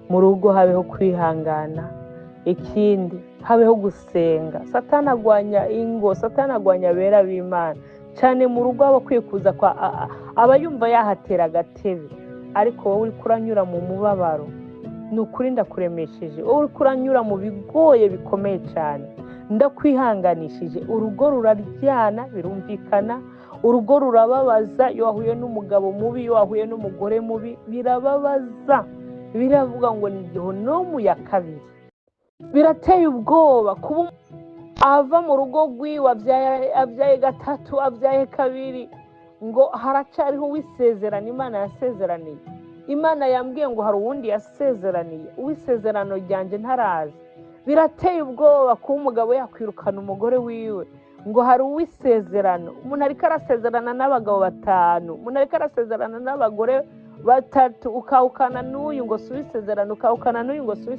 mu rugo habeho kwihangana, ikindi habeho gusenga. Satani agwanya ingo, Satani agwanya abera b'Imana cyane mu rugo. aba kwikuza kwa aba yumva yahatera agatebe, ariko wowe uri kuranyura mu mubabaro, ni ukuri ndakuremesheje. wowe uri kuranyura mu bigoye bikomeye cyane, ndakwihanganishije. urugo ruraryana birumvikana, urugo rurababaza. iyo wahuye n'umugabo mubi, iyo wahuye n'umugore mubi, birababaza. biravuga ngo ni gihonomu ya kabiri. birateye ubwoba kuba ava mu rugo rwiwe, abyaye gatatu, abyaye kabiri, ngo haracyariho uwisezerano Imana yasezeraniye. Imana yambwiye ngo hari uwundi yasezeraniye, uwisezerano ryanjye ntarazi. birateye ubwoba kuba umugabo yakwirukana umugore wiwe, ngo hari uwisezerano. umuntu ariko arasezerana n'abagabo 5, umuntu ariko arasezerana n'abagore 3, ukawukana n'uyu ngo si uwisezerano, ukawukana n'uyu ngo si